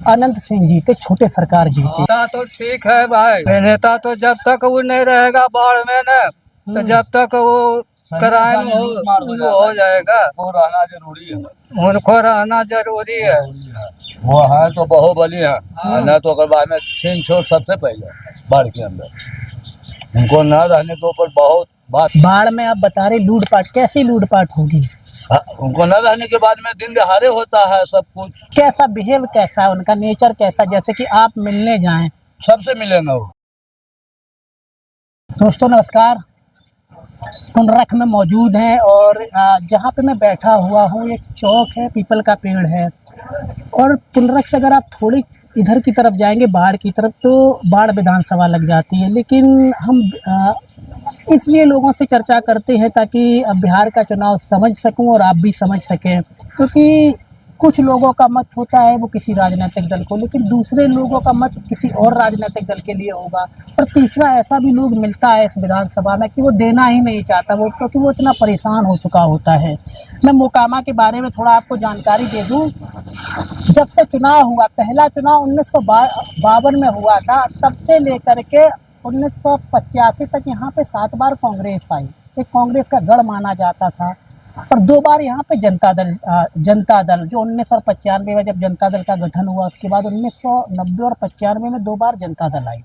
अनंत सिंह जीते, छोटे सरकार जीते। नेता तो ठीक है भाई, नेता तो जब तक वो नहीं रहेगा बाढ़ में न, तो जब तक वो क्राइम हो जाएगा, वो रहना जरूरी है। उनको रहना जरूरी है। वो है तो बाहुबली है, न तो अगर बाद में छीन छोड़ सबसे पहले बाढ़ के अंदर उनको न रहने के ऊपर बहुत बात। बाढ़ में आप बता रहे लूटपाट, कैसी लूटपाट होगी? उनको न रहने के बाद में दिन दहाड़े होता है सब कुछ। कैसा बिहेव, कैसा है उनका नेचर, कैसा, जैसे कि आप मिलने जाएं? सबसे मिलेंगे वो। दोस्तों नमस्कार, पुनरख में मौजूद हैं और जहाँ पे मैं बैठा हुआ हूँ एक चौक है, पीपल का पेड़ है। और पुनरख से अगर आप थोड़ी इधर की तरफ जाएंगे बाढ़ की तरफ तो बाढ़ विधानसभा लग जाती है। लेकिन हम इसलिए लोगों से चर्चा करते हैं ताकि बिहार का चुनाव समझ सकूं और आप भी समझ सकें, क्योंकि कुछ लोगों का मत होता है वो किसी राजनीतिक दल को, लेकिन दूसरे लोगों का मत किसी और राजनीतिक दल के लिए होगा। और तीसरा ऐसा भी लोग मिलता है इस विधानसभा में कि वो देना ही नहीं चाहता वो, क्योंकि वो इतना परेशान हो चुका होता है। मैं मोकामा के बारे में थोड़ा आपको जानकारी दे दूं। जब से चुनाव हुआ, पहला चुनाव 1952 में हुआ था, तब से लेकर के 1985 तक यहाँ पे 7 बार कांग्रेस आई। एक कांग्रेस का गढ़ माना जाता था। और 2 बार यहाँ पे जनता दल जो 1995 में जब जनता दल का गठन हुआ, उसके बाद 1990 और 95 में 2 बार जनता दल आई।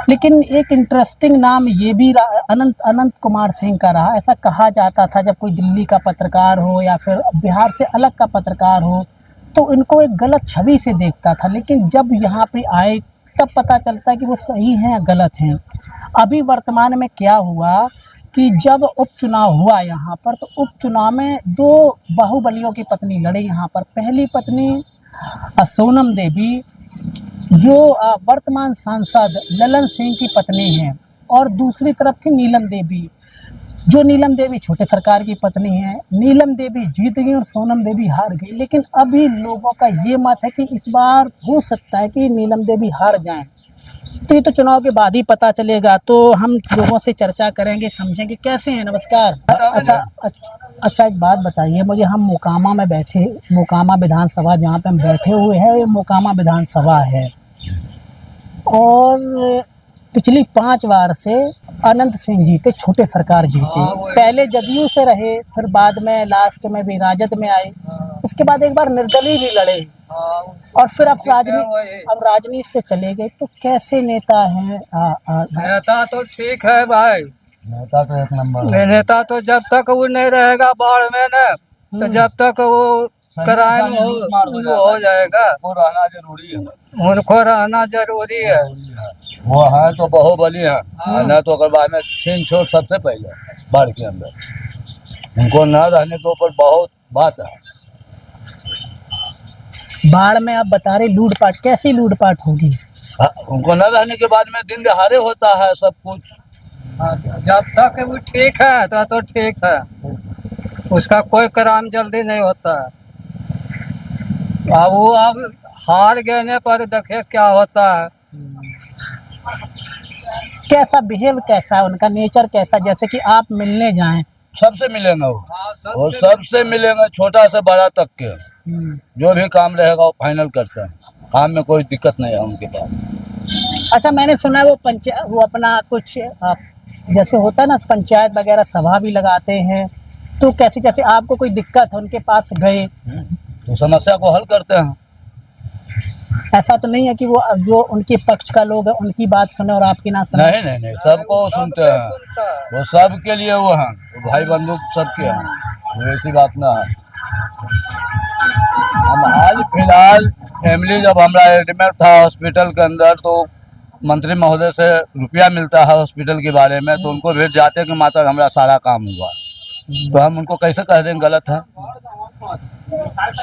लेकिन एक इंटरेस्टिंग नाम ये भी अनंत कुमार सिंह का रहा। ऐसा कहा जाता था जब कोई दिल्ली का पत्रकार हो या फिर बिहार से अलग का पत्रकार हो तो इनको एक गलत छवि से देखता था, लेकिन जब यहाँ पे आए तब पता चलता है कि वो सही हैं या गलत हैं। अभी वर्तमान में क्या हुआ कि जब उपचुनाव हुआ यहाँ पर, तो उपचुनाव में 2 बाहुबलियों की पत्नी लड़ी यहाँ पर। पहली पत्नी सोनम देवी जो वर्तमान सांसद ललन सिंह की पत्नी हैं, और दूसरी तरफ थी नीलम देवी, जो नीलम देवी छोटे सरकार की पत्नी है। नीलम देवी जीत गई और सोनम देवी हार गई। लेकिन अभी लोगों का ये मत है कि इस बार हो सकता है कि नीलम देवी हार जाएं। तो ये तो चुनाव के बाद ही पता चलेगा। तो हम लोगों से चर्चा करेंगे, समझेंगे। कैसे हैं? नमस्कार। अच्छा एक बात बताइए मुझे, हम मोकामा में बैठे, मोकामा विधानसभा जहाँ पे हम बैठे हुए हैं ये मोकामा विधानसभा है, और पिछली 5 बार से अनंत सिंह जीते, छोटे सरकार जीते। पहले जदयू से रहे, फिर बाद में लास्ट में भी राजद में आए, उसके बाद एक बार निर्दलीय भी लड़े, और फिर अब राजनीति से चले गए। तो कैसे नेता हैं? नेता तो ठीक है भाई, नेता तो एक नंबर है। नेता तो जब तक वो नहीं रहेगा बाढ़ में न, तो जब तक वो क्राइम हो जाएगा, वो रहना जरूरी है। उनको रहना जरूरी है। वो है तो बाहुबली है, न तो अगर बाद में छीन छोड़ सबसे पहले बाढ़ के अंदर उनको न रहने के ऊपर बहुत बात है। बाढ़ में आप बता रहे लूटपाट, कैसी लूटपाट होगी? उनको न रहने के बाद में दिन दहाड़े होता है सब कुछ। जब तक वो ठीक है तो ठीक है, उसका कोई क्राइम जल्दी नहीं होता है। अब वो अब हार गए पर देखे क्या होता है। कैसा बिहेव, कैसा है उनका नेचर, कैसा, जैसे कि आप मिलने जाएं? सबसे मिलेंगे वो सबसे मिलेंगे, छोटा से बड़ा तक के जो भी काम रहेगा वो फाइनल करते हैं। काम में कोई दिक्कत नहीं है उनके पास। अच्छा, मैंने सुना है वो अपना कुछ जैसे होता है ना, पंचायत वगैरह सभा भी लगाते हैं। तो कैसे, जैसे आपको कोई दिक्कत है उनके पास गए तो समस्या को हल करते हैं। ऐसा तो नहीं है कि वो जो उनके पक्ष का लोग है उनकी बात सुने और आपकी ना सुने? नहीं, सबको सुनते हैं। वो सब के लिए वो हैं, भाई बंधु सबके हैं, ऐसी बात ना है। हम हाल फिलहाल फैमिली जब हमारा एडमिट था हॉस्पिटल के अंदर, तो मंत्री महोदय से रुपया मिलता है हॉस्पिटल के बारे में, तो उनको भेज जाते कि मात्र हमारा सारा काम हुआ। तो हम उनको कैसे कह देंगे गलत है?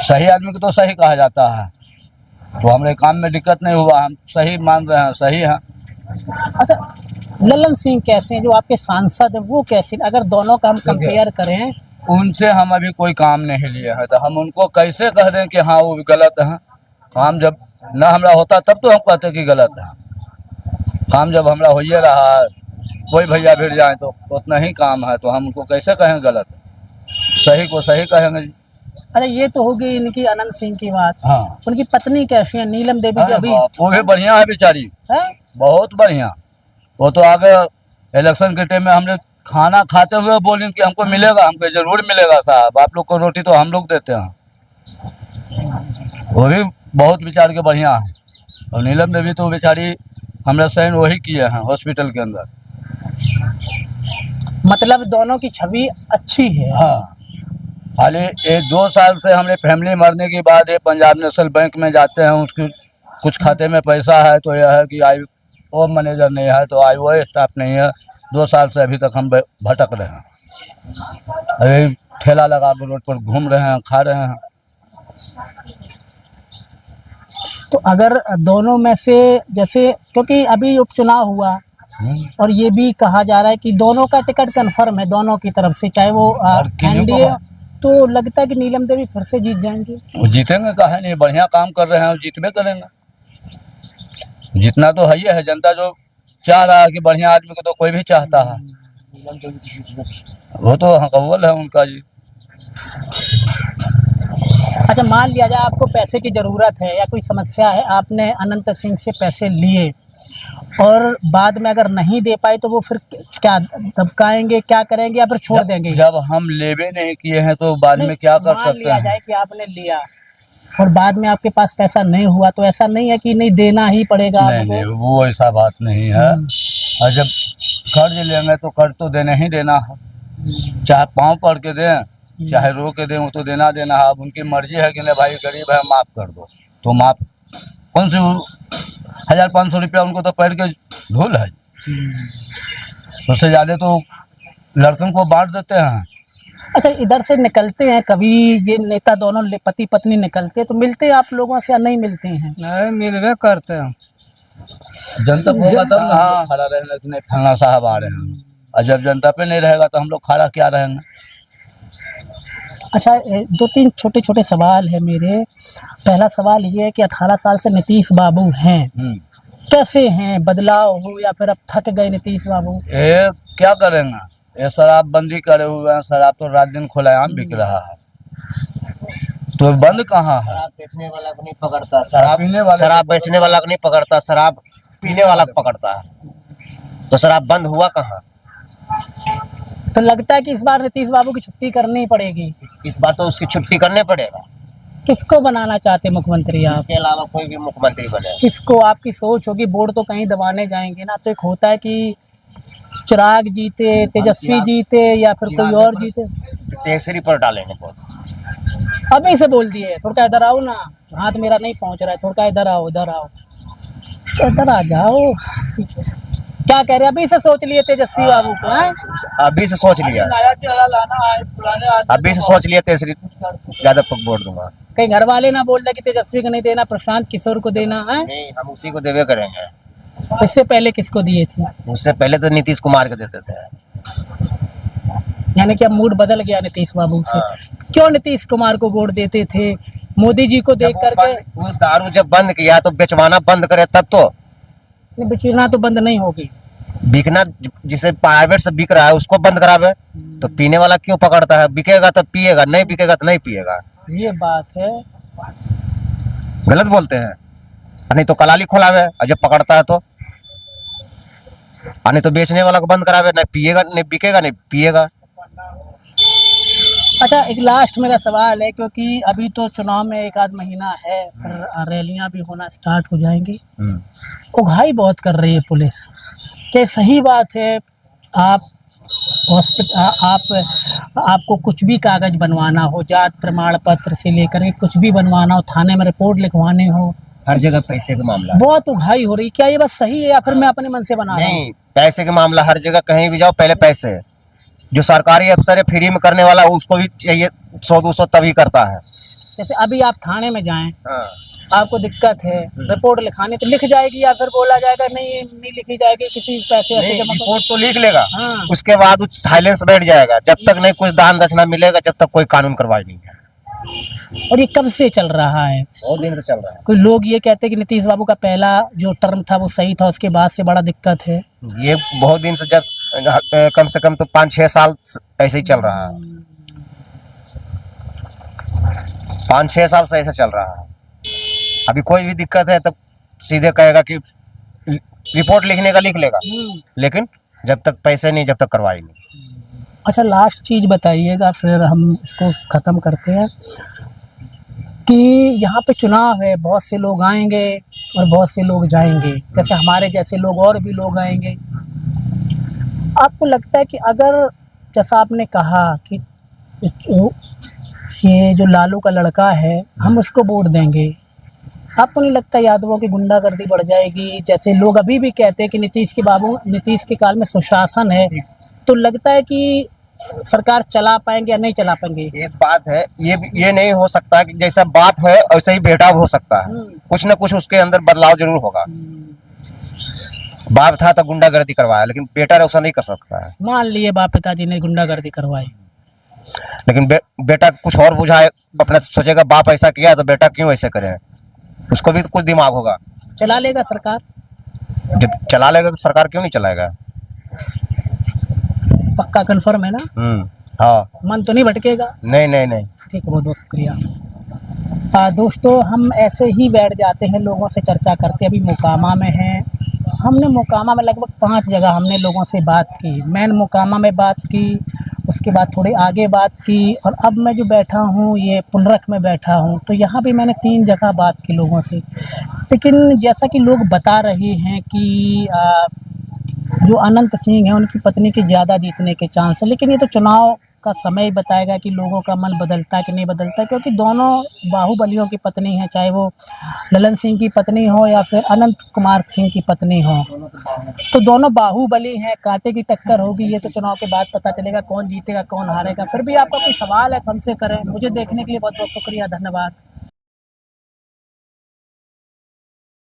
सही आदमी को तो सही कहा जाता है। तो हमारे काम में दिक्कत नहीं हुआ, हम सही मान रहे हैं, सही है। अच्छा, ललन सिंह कैसे हैं जो आपके सांसद हैं, वो कैसे, अगर दोनों का हम कंपेयर करें? उनसे हम अभी कोई काम नहीं लिए हैं, तो हम उनको कैसे कह दें कि हाँ वो गलत है? काम जब न हमारा होता तब तो हम कहते कि गलत है। काम जब हमारा हो ही रहा है, कोई भैया भिड़ जाए तो उतना ही काम है, तो हम उनको कैसे कहें गलत है? सही को सही कहेंगे। अच्छा, ये तो होगी इनकी अनंत सिंह की बात। हाँ उनकी पत्नी कैसी है, नीलम देवी की? अरे अभी बाप, वो भी बढ़िया है बेचारी, है? बहुत बढ़िया। वो तो आगे इलेक्शन के टाइम में हमने खाना खाते हुए बोली कि हमको मिलेगा, हमको जरूर मिलेगा साहब, आप लोग को रोटी तो हम लोग देते हैं। वो भी बहुत बेचार के बढ़िया है। और नीलम देवी तो बेचारी हमने साइन वही किए हैं हॉस्पिटल के अंदर। मतलब दोनों की छवि अच्छी है। हाँ, खाली 1-2 साल से हमने फैमिली मरने के बाद ये पंजाब नेशनल बैंक में जाते हैं, उसकी कुछ खाते में पैसा है तो यह है कि आई वो मैनेजर नहीं है, तो आई वो स्टाफ नहीं है। 2 साल से अभी तक हम भटक रहे हैं, अभी ठेला लगा के रोड पर घूम रहे हैं, खा रहे हैं। तो अगर दोनों में से, जैसे क्योंकि अभी उपचुनाव हुआ और ये भी कहा जा रहा है कि दोनों का टिकट कंफर्म है दोनों की तरफ से, चाहे वो और किन्हीं को एनडीए, तो लगता है कि नीलम देवी फिर से जीत जाएंगे। वो जीतेंगे, कहा नहीं, बढ़िया काम कर रहे हैं, जीतबे करेंगे। जितना तो है ही है, जनता जो चाह रहा है कि बढ़िया आदमी को तो कोई भी चाहता है, वो तो हकव्वल है उनका जी। अच्छा, मान लिया जाए आपको पैसे की ज़रूरत है या कोई समस्या है, आपने अनंत सिंह से पैसे लिए और बाद में अगर नहीं दे पाए तो वो फिर क्या दबकाएंगे, क्या करेंगे, या फिर छोड़ देंगे? जब हम लेवे नहीं किए हैं तो बाद में क्या कर मान सकते लिया हैं। जाए कि आपने लिया और बाद में आपके पास पैसा नहीं हुआ, तो ऐसा नहीं है कि नहीं देना ही पड़ेगा नहीं आपको? नहीं, वो ऐसा बात नहीं है। और जब कर्ज लेंगे तो कर्ज तो देना ही देना है, चाहे पाँव पड़ के दें चाहे रो के दें, वो तो देना देना है। अब उनकी मर्जी है कि नहीं भाई गरीब है माफ़ कर दो, तो माफ़ कौन सी 1,000-500 रुपया उनको तो पैर के धूल है, उससे ज़्यादा तो लड़कों को बांट देते हैं। अच्छा, इधर से निकलते हैं कभी ये नेता दोनों पति पत्नी निकलते हैं तो मिलते हैं आप लोगों से या नहीं मिलते हैं? नहीं मिलवे करते हैं। जनता को होगा तब ना हम लोग खड़ा रहेंगे कि नहीं फलना साहब आ रहे हैं, और जब जनता पे नहीं रहेगा तो हम लोग खड़ा क्या रहेंगे। अच्छा, 2-3 छोटे छोटे सवाल है मेरे। पहला सवाल ये है कि 18 साल से नीतीश बाबू हैं, कैसे हैं? बदलाव हो या फिर अब थक गए नीतीश बाबू? ये क्या करेंगे, ये शराबबंदी करे हुए हैं, शराब तो रात दिन खुलेआम बिक रहा है, तो बंद कहाँ है। शराब बेचने वाला को नहीं पकड़ता, शराब पीने वाले शराब बेचने वाला को नहीं पकड़ता, शराब पीने वाला को पकड़ता है। तो शराब बंद हुआ कहाँ? तो लगता है कि इस बार नीतीश बाबू की छुट्टी करनी पड़ेगी। इस बार तो उसकी छुट्टी करने पड़ेगा। किसको बनाना चाहते मुख्यमंत्री आप? इसके अलावा कोई भी मुख्यमंत्री बने। किसको? आपकी सोच होगी, वोट तो कहीं दबाने जाएंगे ना, तो एक होता है कि चिराग जीते, तेजस्वी जीते या फिर कोई और जीते। तेसरी पर डालेंगे वोट। अभी से बोल दिए थोड़ा इधर आओ ना, हाथ मेरा नहीं पहुंच रहा है, थोड़ा इधर आओ, इधर आओ, तो इधर आ जाओ। क्या कह रहे हैं? अभी से सोच लिए तेजस्वी बाबू को? हैं? अभी से सोच लिया, नया चेहरा लाना है, पुराने अभी से सोच लिया तेसरी यादव को वोट दूंगा। कहीं घर वाले ना बोल रहे कि तेजस्वी को नहीं देना, प्रशांत किशोर को देना है? नहीं, हम उसी को देवे करेंगे। इससे पहले किसको दिए थे? उससे पहले तो नीतीश कुमार को देते थे। यानी कि अब मूड बदल गया नीतीश बाबू से। हाँ। क्यों नीतीश कुमार को वोट देते थे? मोदी जी को देख करके? वो दारू जब बंद किया तो बेचवाना बंद करे तब तो। बेचना तो बंद नहीं होगी, बिकना जिसे प्राइवेट से बिक रहा है उसको बंद करावे। तो पीने वाला क्यों पकड़ता है? बिकेगा तो पिएगा, नहीं बिकेगा तो नहीं पिएगा। ये बात है। गलत बोलते हैं। नहीं तो कलाली खोलावे, और जब पकड़ता है तो नहीं तो बेचने वाला को बंद करावे, नहीं पिएगा, नहीं बिकेगा, नहीं पिएगा। अच्छा, एक लास्ट मेरा सवाल है, क्योंकि अभी तो चुनाव में 1 आध महीना है, फिर रैलियां भी होना स्टार्ट हो जाएंगी। उघाई बहुत कर रही है पुलिस, क्या सही बात है? आप आपको कुछ भी कागज बनवाना हो, जात प्रमाण पत्र से लेकर के कुछ भी बनवाना हो, थाने में रिपोर्ट लिखवाने हो, हर जगह पैसे का मामला है। बहुत उघाई हो रही, क्या ये बात सही है या फिर मैं अपने मन से बना रहा हूँ? नहीं, पैसे का मामला हर जगह, कहीं भी जाओ पहले पैसे। जो सरकारी अफसर है फ्री में करने वाला उसको भी चाहिए 100-200 तभी करता है। जैसे अभी आप थाने में जाएं, हाँ। आपको दिक्कत है, रिपोर्ट लिखानी तो लिख जाएगी या फिर बोला जाएगा नहीं लिखी जाएगी, किसी पैसे ऐसे जमा कर? रिपोर्ट तो लिख लेगा, हाँ। उसके बाद साइलेंस बैठ जाएगा जब तक नहीं कुछ दान दक्षिणा मिलेगा, जब तक कोई कानून कार्रवाई नहीं है। और ये कब से चल रहा है? बहुत दिन से चल रहा है। कोई लोग ये कहते हैं कि नीतीश बाबू का पहला जो टर्म था वो सही था, उसके बाद से बड़ा दिक्कत है। ये बहुत दिन से, जब कम से कम तो 5-6 साल ऐसे ही चल रहा है। 5-6 साल से ऐसा चल रहा है। अभी कोई भी दिक्कत है तब सीधे कहेगा कि रिपोर्ट लिखने का लिख लेगा, लेकिन जब तक पैसे नहीं, जब तक कार्रवाई नहीं। अच्छा, लास्ट चीज़ बताइएगा फिर हम इसको ख़त्म करते हैं कि यहाँ पे चुनाव है, बहुत से लोग आएंगे और बहुत से लोग जाएंगे, जैसे हमारे जैसे लोग और भी लोग आएंगे। आपको लगता है कि अगर जैसा आपने कहा कि ये जो लालू का लड़का है हम उसको वोट देंगे, आपको नहीं लगता यादवों की गुंडागर्दी बढ़ जाएगी? जैसे लोग अभी भी कहते हैं कि नीतीश के काल में सुशासन है, तो लगता है कि सरकार चला पाएंगे या नहीं चला पाएंगे? एक बात है, ये नहीं हो सकता कि जैसा बाप है वैसा ही बेटा हो सकता है। कुछ न कुछ उसके अंदर बदलाव जरूर होगा। बाप था तो गुंडागर्दी करवाया, लेकिन बेटा ऐसा नहीं कर सकता है। मान लिए बाप पिताजी ने गुंडागर्दी करवाई, लेकिन बेटा कुछ और बुझाए, अपना सोचेगा बाप ऐसा किया तो बेटा क्यों ऐसे करे, उसको भी तो कुछ दिमाग होगा। चला लेगा सरकार? जब चला लेगा तो सरकार क्यों नहीं चलाएगा? पक्का कंफर्म है ना? हाँ, मन तो नहीं भटकेगा? नहीं नहीं नहीं। ठीक है, बहुत बहुत शुक्रिया। दोस्तों, हम ऐसे ही बैठ जाते हैं, लोगों से चर्चा करते। अभी मोकामा में हैं, हमने मोकामा में लगभग 5 जगह हमने लोगों से बात की। मैन मोकामा में बात की, उसके बाद थोड़े आगे बात की, और अब मैं जो बैठा हूँ ये पुनरख में बैठा हूँ, तो यहाँ भी मैंने 3 जगह बात की लोगों से। लेकिन जैसा कि लोग बता रहे हैं कि जो अनंत सिंह हैं उनकी पत्नी के ज़्यादा जीतने के चांस है, लेकिन ये तो चुनाव का समय बताएगा कि लोगों का मन बदलता है कि नहीं बदलता है, क्योंकि दोनों बाहुबलियों की पत्नी हैं, चाहे वो ललन सिंह की पत्नी हो या फिर अनंत कुमार सिंह की पत्नी हो, तो दोनों बाहुबली हैं। कांटे की टक्कर होगी, ये तो चुनाव के बाद पता चलेगा कौन जीतेगा कौन हारेगा। फिर भी आपका कोई सवाल है तो हमसे करें। मुझे देखने के लिए बहुत बहुत शुक्रिया, धन्यवाद।